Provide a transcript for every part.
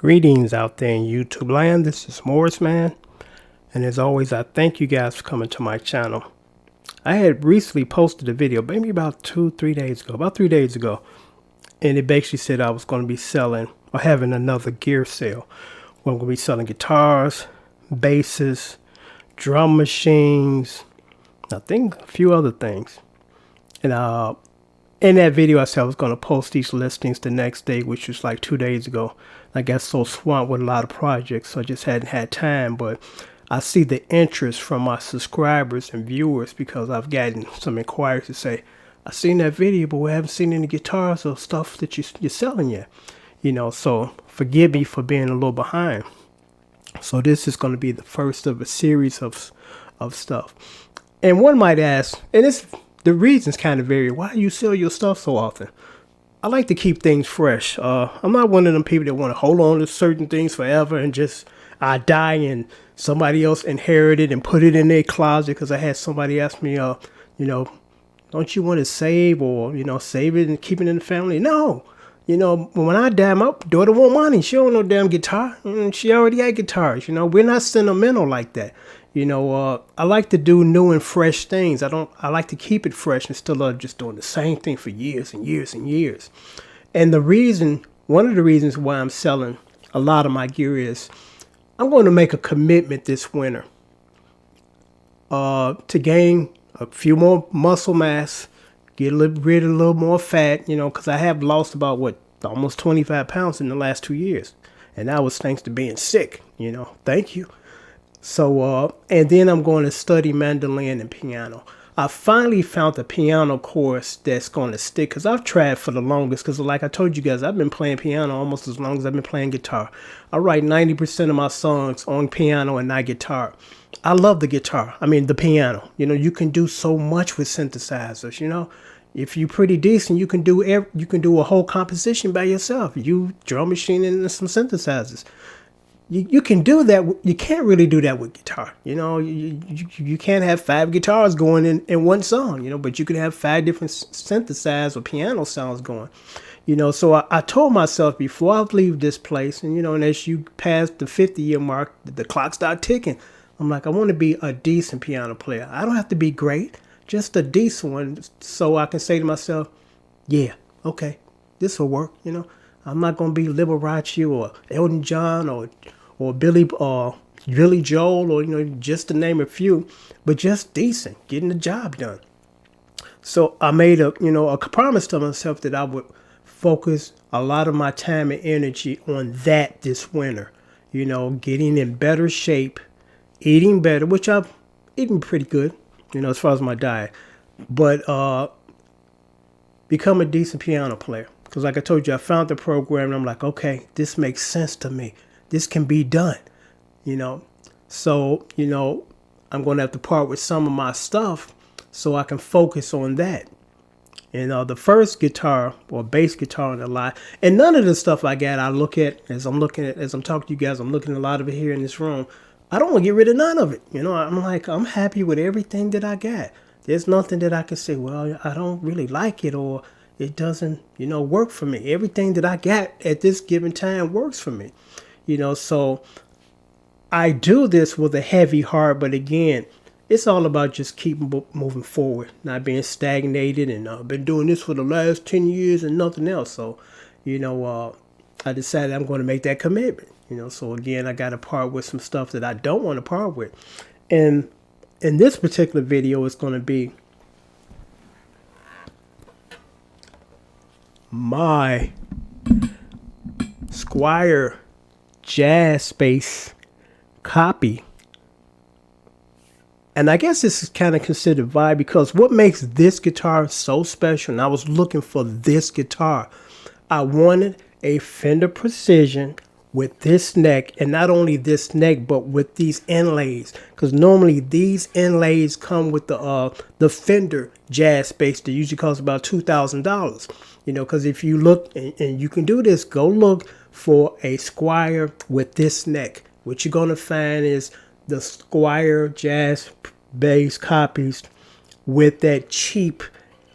Greetings out there in YouTube land. This is Morris Man, and as always, I thank you guys for coming to my channel. I had recently posted a video, maybe about 3 days ago, and it basically said I was going to be selling or having another gear sale where I'm going to be selling guitars, basses, drum machines, I think a few other things. And in that video, I said I was going to post these listings the next day, which was like 2 days ago. I got so swamped with a lot of projects, so I just hadn't had time. But I see the interest from my subscribers and viewers because I've gotten some inquiries to say, I seen that video, but we haven't seen any guitars or stuff that you're selling yet. So forgive me for being a little behind. So this is going to be the first of a series of stuff. And one might ask, and the reasons kind of vary, why you sell your stuff so often? I like to keep things fresh. I'm not one of them people that want to hold on to certain things forever and just I die and somebody else inherit it and put it in their closet. Because I had somebody ask me, don't you want to save or, save it and keep it in the family? No. When I die, my daughter want money. She don't know damn guitar. She already got guitars. We're not sentimental like that. I like to do new and fresh things. I like to keep it fresh instead of just doing the same thing for years and years and years. And one of the reasons why I'm selling a lot of my gear is I'm going to make a commitment this winter to gain a few more muscle mass, get rid of a little more fat, because I have lost about almost 25 pounds in the last 2 years. And that was thanks to being sick, thank you. So, and then I'm going to study mandolin and piano. I finally found a piano course that's going to stick because I've tried for the longest because like I told you guys, I've been playing piano almost as long as I've been playing guitar. I write 90% of my songs on piano and not guitar. I love the guitar. I mean, the piano. You can do so much with synthesizers, If you're pretty decent, you can do a whole composition by yourself. You drum machine and some synthesizers. You can do that. You can't really do that with guitar. You can't have 5 guitars going in one song, but you can have 5 different synthesized or piano sounds going. So I told myself before I leave this place, and as you pass the 50-year mark, the clock start ticking. I'm like, I want to be a decent piano player. I don't have to be great, just a decent one, so I can say to myself, yeah, okay, this will work. I'm not going to be Liberace or Elton John or Billy Joel or, just to name a few, but just decent, getting the job done. So I made a promise to myself that I would focus a lot of my time and energy on that this winter, getting in better shape, eating better, which I'm eating pretty good, as far as my diet, but become a decent piano player. Because like I told you, I found the program and I'm like, okay, this makes sense to me. This can be done, So, I'm going to have to part with some of my stuff so I can focus on that. And the first guitar or bass guitar in the lot, and none of the stuff I got, I look at as I'm talking to you guys, I'm looking at a lot of it here in this room. I don't want to get rid of none of it. I'm happy with everything that I got. There's nothing that I can say, well, I don't really like it or it doesn't, work for me. Everything that I got at this given time works for me. So I do this with a heavy heart, but again, it's all about just keeping moving forward, not being stagnated. And I've been doing this for the last 10 years and nothing else. So, I decided I'm going to make that commitment. So again, I got to part with some stuff that I don't want to part with. And in this particular video, it's going to be my Squire jazz bass copy. And I guess this is kind of considered vibe because what makes this guitar so special, and I was looking for this guitar, I wanted a Fender Precision with this neck, and not only this neck, but with these inlays, because normally these inlays come with the Fender jazz bass that usually costs about $2,000. Because if you look, and you can do this, go look for a Squire with this neck. What you're going to find is the Squire jazz bass copies with that cheap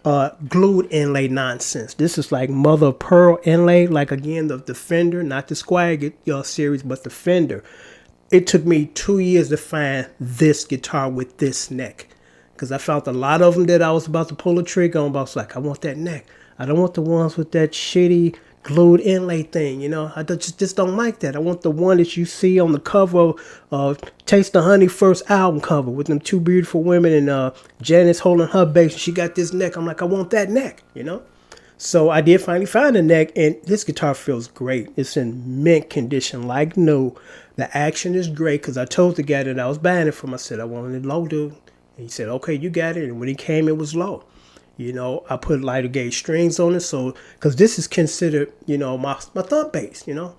glued inlay nonsense. This is like mother of pearl inlay, like again the Fender, not the Squire series, but the Fender. It took me 2 years to find this guitar with this neck, because I found a lot of them that I was about to pull a trigger on, but I was like, I want that neck. I don't want the ones with that shitty glued inlay thing, you know. I just don't like that. I want the one that you see on the cover of Taste the Honey first album cover with them two beautiful women and Janice holding her bass. She got this neck. I'm like, I want that neck, you know. So I did finally find a neck, and this guitar feels great. It's in mint condition, like new. The action is great, because I told the guy that I was buying it from. I said I wanted it low, dude. And he said, okay, you got it. And when he came, it was low. You know, I put lighter gauge strings on it, so because this is considered, you know, my thumb bass, you know.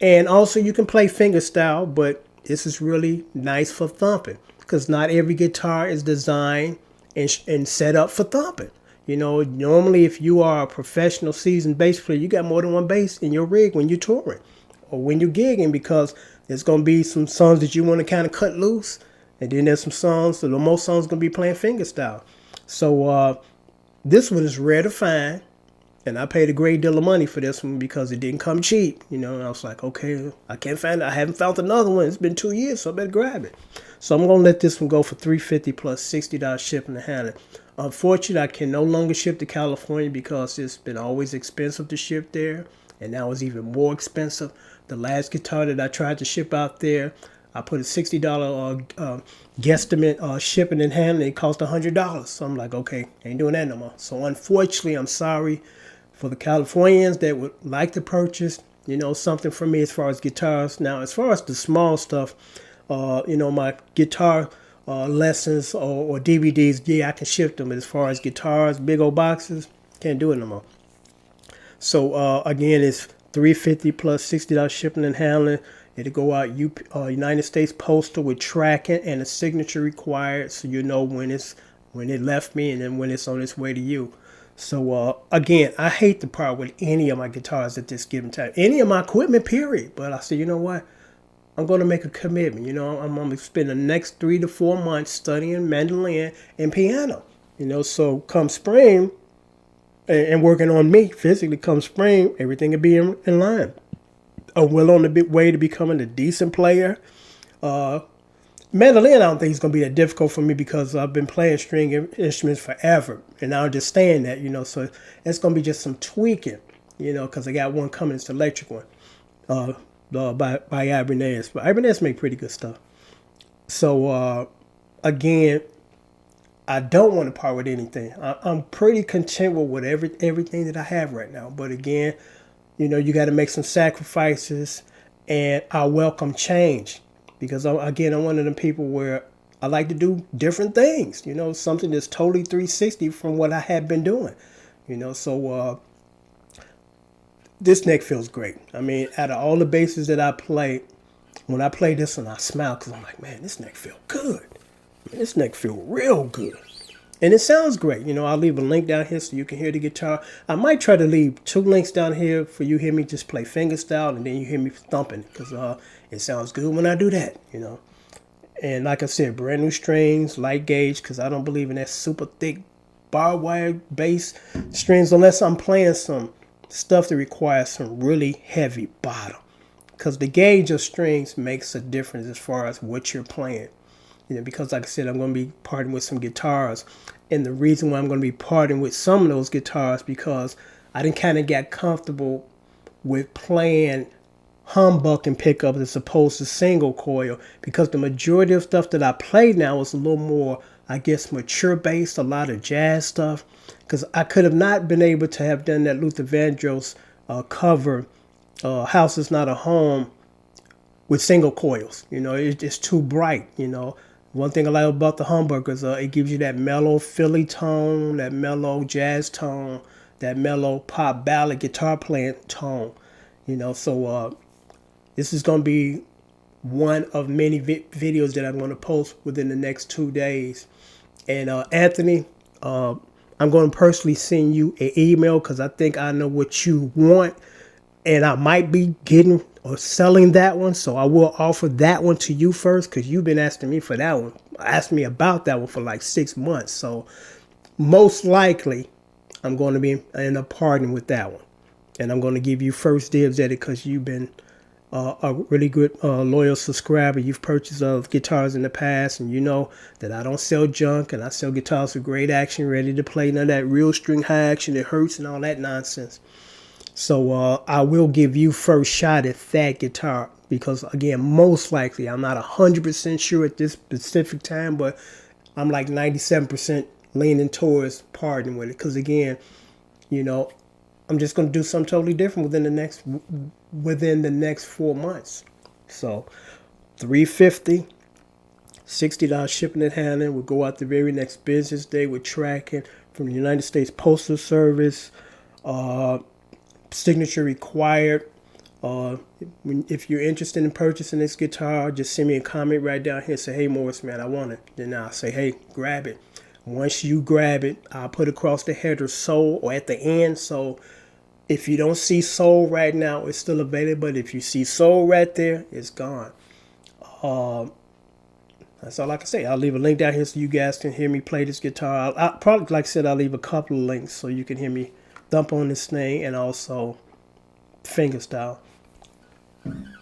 And also you can play finger style, but this is really nice for thumping, because not every guitar is designed and set up for thumping. You know, normally if you are a professional seasoned bass player, you got more than one bass in your rig when you're touring or when you're gigging, because there's going to be some songs that you want to kind of cut loose, and then there's some songs, so most songs going to be playing finger style. So this one is rare to find, and I paid a great deal of money for this one because it didn't come cheap, you know. And I was like, okay, I can't find it. I haven't found another one. It's been 2 years, so I better grab it. So I'm gonna let this one go for $350 plus $60 shipping and handling. Unfortunately, I can no longer ship to California because it's been always expensive to ship there, and now it's even more expensive. The last guitar that I tried to ship out there, I put a $60 guesstimate shipping and handling. It cost $100. So I'm like, okay, ain't doing that no more. So unfortunately, I'm sorry for the Californians that would like to purchase, you know, something from me as far as guitars. Now, as far as the small stuff, you know, my guitar lessons or DVDs, yeah, I can ship them. But as far as guitars, big old boxes, can't do it no more. So again, it's $350 plus $60 shipping and handling. It'll go out United States Postal with tracking and a signature required, so you know when it left me and then when it's on its way to you. So again, I hate to part with any of my guitars at this given time, any of my equipment, period. But I said, you know what? I'm going to make a commitment. You know, I'm going to spend the next 3 to 4 months studying mandolin and piano. You know, so come spring and working on me physically, come spring, everything will be in line. I'm well on the way to becoming a decent player. Mandolin, I don't think it's going to be that difficult for me because I've been playing string instruments forever, and I understand that, you know, so it's going to be just some tweaking, you know, because I got one coming, it's the electric one, by Ibanez. But Ibanez make pretty good stuff. So, again, I don't want to part with anything. I'm pretty content with everything that I have right now. But again, you know, you got to make some sacrifices, and I welcome change because, I'm one of them people where I like to do different things, you know, something that's totally 360 from what I had been doing, you know. So this neck feels great. I mean, out of all the basses that I play, when I play this one, I smile because I'm like, man, this neck feel good. Man, this neck feel real good. And it sounds great. You know, I'll leave a link down here so you can hear the guitar. I might try to leave 2 links down here for you to hear me just play fingerstyle, and then you hear me thumping, because it sounds good when I do that, you know. And like I said, brand new strings, light gauge, because I don't believe in that super thick barbed wire bass strings unless I'm playing some stuff that requires some really heavy bottom. Because the gauge of strings makes a difference as far as what you're playing. You know, because like I said, I'm going to be parting with some guitars. And the reason why I'm going to be parting with some of those guitars, because I didn't kind of get comfortable with playing humbucking pickups as opposed to single coil. Because the majority of stuff that I play now is a little more, I guess, mature based, a lot of jazz stuff. Because I could have not been able to have done that Luther Vandross cover, House Is Not a Home, with single coils. You know, it's too bright, you know. One thing I like about the humbuckers, it gives you that mellow Philly tone, that mellow jazz tone, that mellow pop ballad guitar playing tone, you know. So this is going to be one of many videos that I'm going to post within the next 2 days. And Anthony, I'm going to personally send you an email because I think I know what you want, and I might be getting or selling that one, so I will offer that one to you first because you've been asking me for that one. Asked me about that one for like 6 months, so most likely I'm going to be in a partner with that one. And I'm going to give you first dibs at it because you've been a really good loyal subscriber. You've purchased guitars in the past, and you know that I don't sell junk, and I sell guitars with great action, ready to play. None of that real string high action that hurts and all that nonsense. So I will give you first shot at that guitar because, again, most likely, I'm not 100% sure at this specific time, but I'm like 97% leaning towards parting with it. Because, again, you know, I'm just going to do something totally different within the next 4 months. So $350, $60 shipping and handling will go out the very next business day with tracking from the United States Postal Service. Signature required. If you're interested in purchasing this guitar, just send me a comment right down here. Say, hey, Morris, man, I want it. Then I'll say, hey, grab it. Once you grab it, I'll put across the header sold or at the end. So if you don't see sold right now, it's still available. But if you see sold right there, it's gone. That's all I can say. I'll leave a link down here so you guys can hear me play this guitar. I'll probably, like I said, I'll leave a couple of links so you can hear me thump on this thing and also finger style.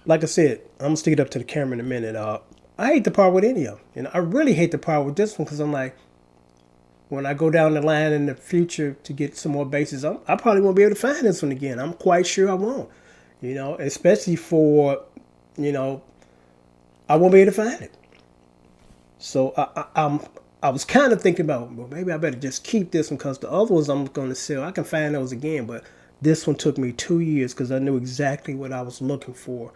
Like I said, I'm going to stick it up to the camera in a minute. I hate to part with any of them. And I really hate to part with this one because I'm like, when I go down the line in the future to get some more basses, I probably won't be able to find this one again. I'm quite sure I won't. You know, especially for, you know, I won't be able to find it. So I was kind of thinking about, well, maybe I better just keep this one because the other ones I'm going to sell, I can find those again. But this one took me 2 years because I knew exactly what I was looking for.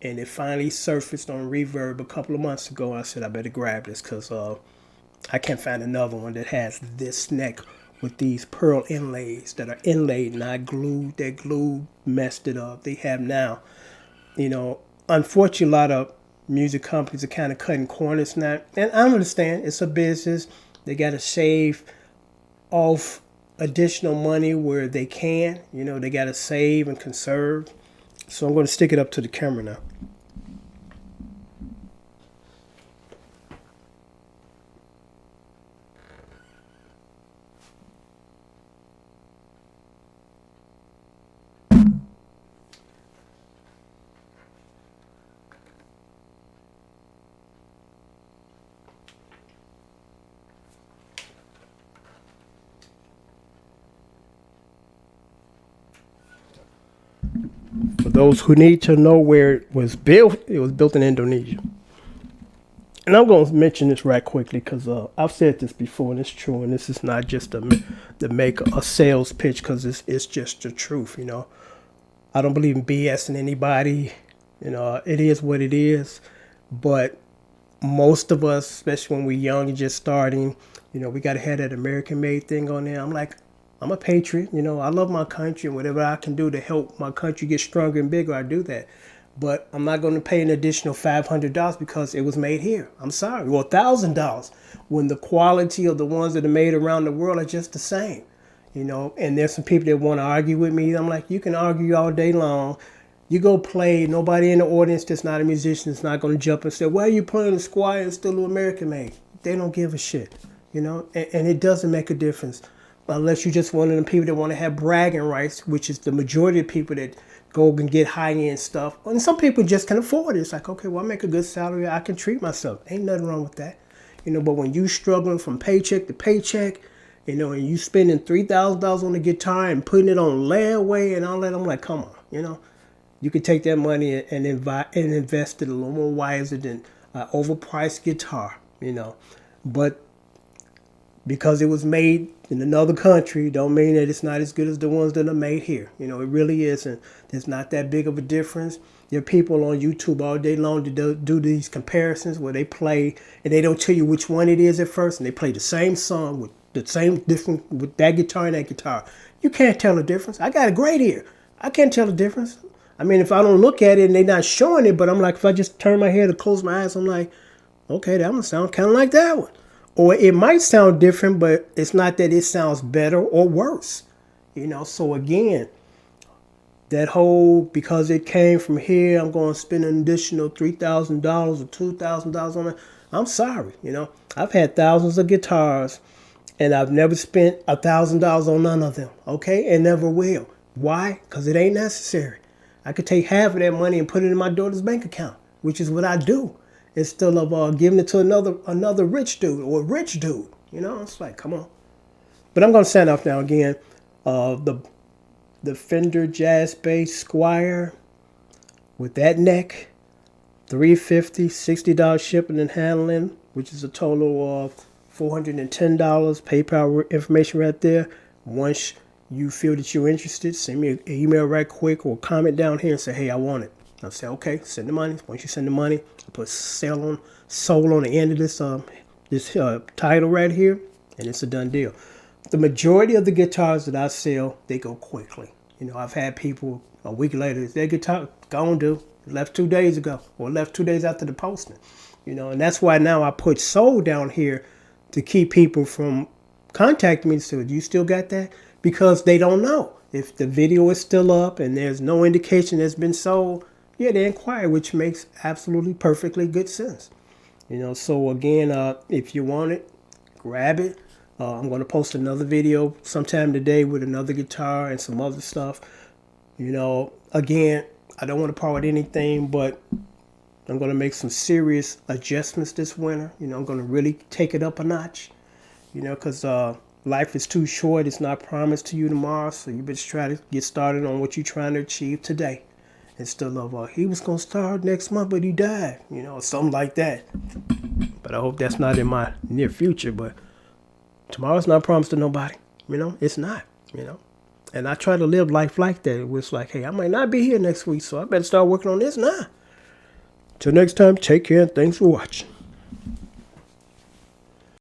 And it finally surfaced on Reverb a couple of months ago. I said, I better grab this because I can't find another one that has this neck with these pearl inlays that are inlaid, not glued. That glue messed it up. They have now, you know, unfortunately, a lot of music companies are kind of cutting corners now. And I understand it's a business. They got to shave off additional money where they can. You know, they got to save and conserve. So I'm going to stick it up to the camera now. For those who need to know where it was built in Indonesia. And I'm going to mention this right quickly because I've said this before and it's true. And this is not just to make a sales pitch because it's just the truth, you know. I don't believe in BSing anybody. You know, it is what it is. But most of us, especially when we're young and just starting, you know, we got to have that American-made thing on there. I'm like, I'm a patriot, you know, I love my country and whatever I can do to help my country get stronger and bigger, I do that. But I'm not going to pay an additional $500 because it was made here. I'm sorry. Or $1,000 when the quality of the ones that are made around the world are just the same, you know. And there's some people that want to argue with me. I'm like, you can argue all day long. You go play. Nobody in the audience that's not a musician is not going to jump and say, why are you playing the Squire and still American made? They don't give a shit, you know. And it doesn't make a difference. Unless you're just one of them people that want to have bragging rights, which is the majority of people that go and get high-end stuff. And some people just can afford it. It's like, okay, well, I make a good salary. I can treat myself. Ain't nothing wrong with that. You know, but when you struggling from paycheck to paycheck, you know, and you spending $3,000 on the guitar and putting it on layaway and all that, I'm like, come on, you know. You could take that money and invest it a little more wiser than an overpriced guitar, you know. But because it was made in another country don't mean that it's not as good as the ones that are made here. You know, it really isn't. There's not that big of a difference. There are people on YouTube all day long to do these comparisons where they play and they don't tell you which one it is at first, and they play the same song with the same different with that guitar and that guitar. You can't tell the difference. I got a great ear. I can't tell the difference. I mean, if I don't look at it and they're not showing it, but I'm like, if I just turn my head or close my eyes, I'm like, okay, that one sounds kind of like that one. Or it might sound different, but it's not that it sounds better or worse. You know, so again, that whole, because it came from here, I'm going to spend an additional $3,000 or $2,000 on it. I'm sorry, you know. I've had thousands of guitars And I've never spent $1,000 on none of them, okay? And never will. Why? Because it ain't necessary. I could take half of that money and put it in my daughter's bank account, which is what I do, instead of giving it to another rich dude or a rich dude. You know, it's like, come on. But I'm gonna sign off now again. The Fender jazz bass Squire with that neck, $350, $60 shipping and handling, which is a total of $410. PayPal information right there. Once you feel that you're interested, send me an email right quick or comment down here and say, hey, I want it. I'll say, okay, send the money. Once you send the money, I put sold on the end of this title right here, and it's a done deal. The majority of the guitars that I sell, they go quickly. You know, I've had people a week later, their guitar gone, dude. Left 2 days ago, or left 2 days after the posting. You know, and that's why now I put sold down here to keep people from contacting me and say, you still got that? Because they don't know. If the video is still up and there's no indication it's been sold, yeah, they inquire, which makes absolutely perfectly good sense. You know, so again, if you want it, grab it. I'm going to post another video sometime today with another guitar and some other stuff. You know, again, I don't want to part with anything, but I'm going to make some serious adjustments this winter. You know, I'm going to really take it up a notch, you know, because life is too short. It's not promised to you tomorrow. So you better try to get started on what you're trying to achieve today. Instead of, he was going to start next month, but he died, you know, something like that. But I hope that's not in my near future. But tomorrow's not promised to nobody. You know, it's not, you know. And I try to live life like that. It was like, hey, I might not be here next week, so I better start working on this now. Till next time, take care and thanks for watching.